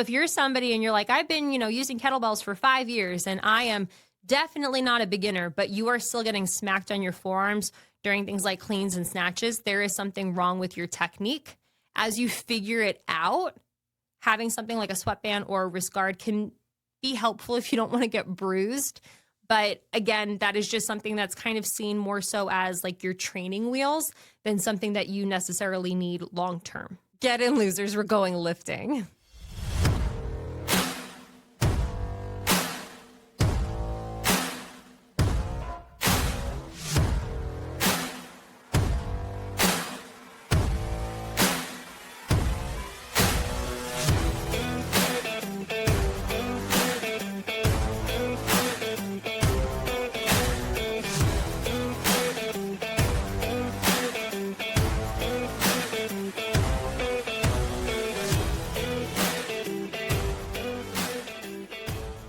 If you're somebody and you're like, I've been, using kettlebells for 5 years and I am definitely not a beginner, but you are still getting smacked on your forearms during things like cleans and snatches, there is something wrong with your technique. As you figure it out, having something like a sweatband or a wrist guard can be helpful if you don't want to get bruised. But again, that is just something that's kind of seen more so as like your training wheels than something that you necessarily need long term. Get in, losers, we're going lifting.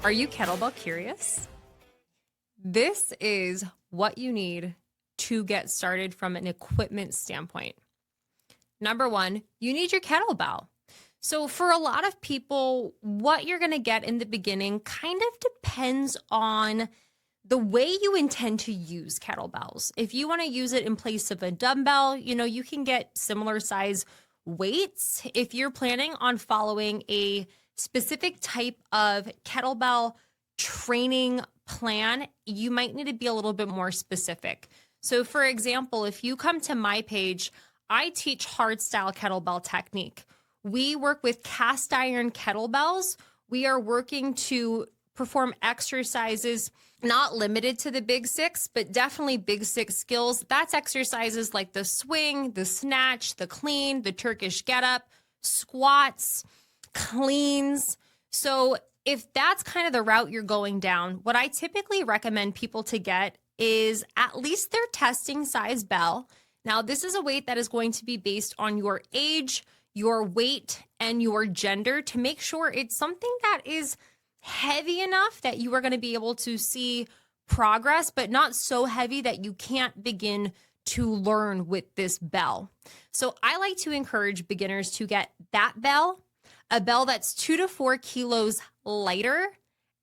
Are you kettlebell curious? This is what you need to get started from an equipment standpoint. Number one, you need your kettlebell. So for a lot of people, what you're going to get in the beginning kind of depends on the way you intend to use kettlebells. If you want to use it in place of a dumbbell, you can get similar size weights. If you're planning on following a specific type of kettlebell training plan, you might need to be a little bit more specific. So for example, if you come to my page, I teach hardstyle kettlebell technique. We work with cast iron kettlebells. We are working to perform exercises not limited to the big six, but definitely big six skills. That's exercises like the swing, the snatch, the clean, the Turkish getup, squats, cleans. So if that's kind of the route you're going down, what I typically recommend people to get is at least their testing size bell. Now, this is a weight that is going to be based on your age, your weight, and your gender to make sure it's something that is heavy enough that you are going to be able to see progress, but not so heavy that you can't begin to learn with this bell. So I like to encourage beginners to get that bell, a bell that's 2 to 4 kilos lighter,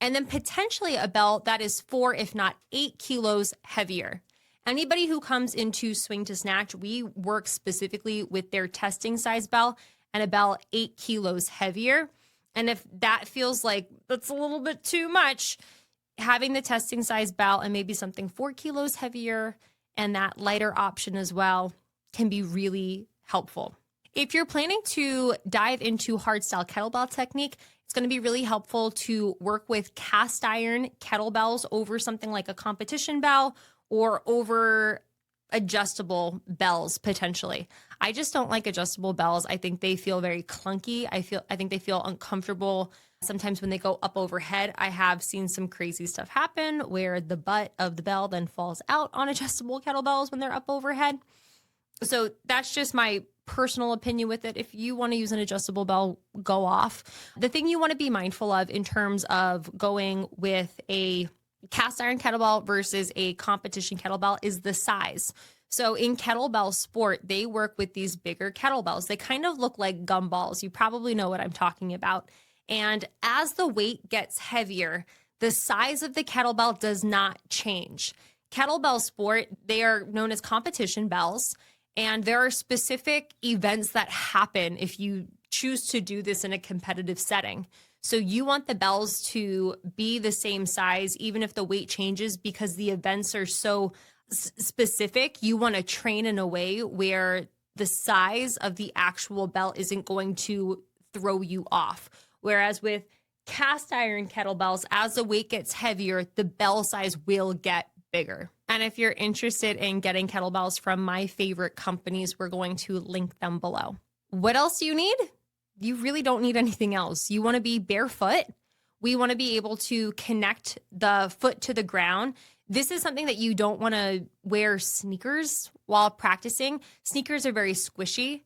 and then potentially a bell that is 4, if not 8 kilos heavier. Anybody who comes into Swing to Snatch, we work specifically with their testing size bell and a bell 8 kilos heavier. And if that feels like that's a little bit too much, having the testing size bell and maybe something 4 kilos heavier and that lighter option as well can be really helpful. If you're planning to dive into hardstyle kettlebell technique, it's going to be really helpful to work with cast iron kettlebells over something like a competition bell or over adjustable bells potentially. I just don't like adjustable bells. I think they feel very clunky. I think they feel uncomfortable. Sometimes when they go up overhead, I have seen some crazy stuff happen where the butt of the bell then falls out on adjustable kettlebells when they're up overhead. So that's just my personal opinion with it. If you want to use an adjustable bell, go off. The thing you want to be mindful of in terms of going with a cast iron kettlebell versus a competition kettlebell is the size. So in kettlebell sport, they work with these bigger kettlebells. They kind of look like gumballs. You probably know what I'm talking about. And as the weight gets heavier, the size of the kettlebell does not change. Kettlebell sport, they are known as competition bells. And there are specific events that happen if you choose to do this in a competitive setting. So you want the bells to be the same size, even if the weight changes, because the events are so specific. You want to train in a way where the size of the actual bell isn't going to throw you off. Whereas with cast iron kettlebells, as the weight gets heavier, the bell size will get bigger. And if you're interested in getting kettlebells from my favorite companies, we're going to link them below. What else do you need? You really don't need anything else. You want to be barefoot. We want to be able to connect the foot to the ground. This is something that you don't want to wear sneakers while practicing. Sneakers are very squishy.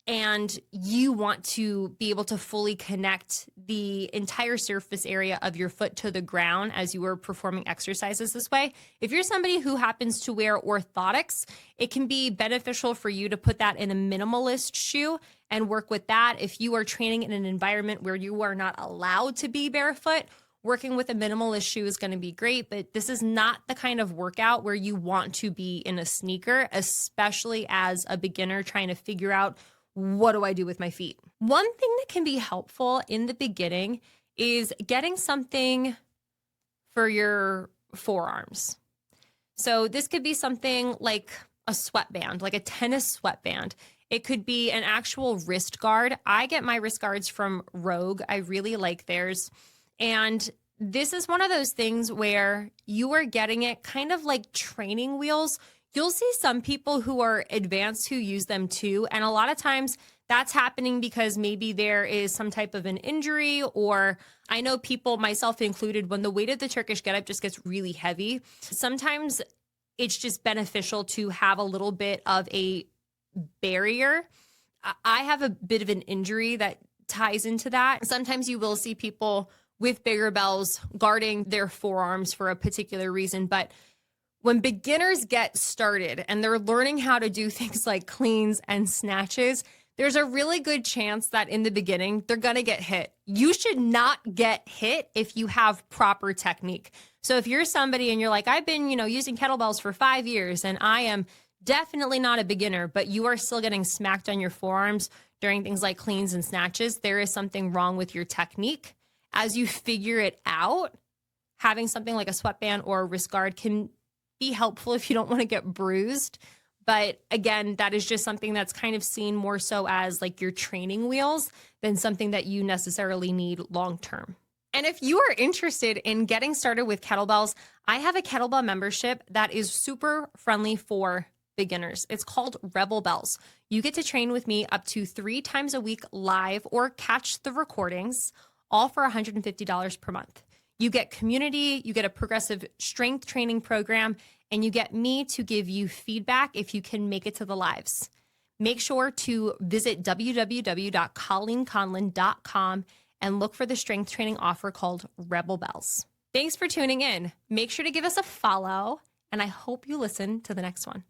and you want to be able to fully connect the entire surface area of your foot to the ground as you are performing exercises this way. If you're somebody who happens to wear orthotics, it can be beneficial for you to put that in a minimalist shoe and work with that. If you are training in an environment where you are not allowed to be barefoot, working with a minimalist shoe is going to be great, but this is not the kind of workout where you want to be in a sneaker, especially as a beginner trying to figure out, what do I do with my feet? One thing that can be helpful in the beginning is getting something for your forearms. So this could be something like a sweatband, like a tennis sweatband. It could be an actual wrist guard. I get my wrist guards from Rogue. I really like theirs. And this is one of those things where you are getting it kind of like training wheels. You'll see some people who are advanced who use them too. And a lot of times that's happening because maybe there is some type of an injury, or I know people, myself included, when the weight of the Turkish get-up just gets really heavy, sometimes it's just beneficial to have a little bit of a barrier. I have a bit of an injury that ties into that. Sometimes you will see people with bigger bells guarding their forearms for a particular reason, but when beginners get started and they're learning how to do things like cleans and snatches, there's a really good chance that in the beginning, they're going to get hit. You should not get hit if you have proper technique. So if you're somebody and you're like, I've been, using kettlebells for 5 years and I am definitely not a beginner, but you are still getting smacked on your forearms during things like cleans and snatches, there is something wrong with your technique. As you figure it out, having something like a sweatband or a wrist guard can be helpful if you don't want to get bruised. But again, that is just something that's kind of seen more so as like your training wheels than something that you necessarily need long term. And if you are interested in getting started with kettlebells, I have a kettlebell membership that is super friendly for beginners. It's called Rebel Bells. You get to train with me up to 3 times a week live or catch the recordings, all for $150 per month. You get community, you get a progressive strength training program, and you get me to give you feedback if you can make it to the lives. Make sure to visit www.colleenconlon.com and look for the strength training offer called Rebel Bells. Thanks for tuning in. Make sure to give us a follow, and I hope you listen to the next one.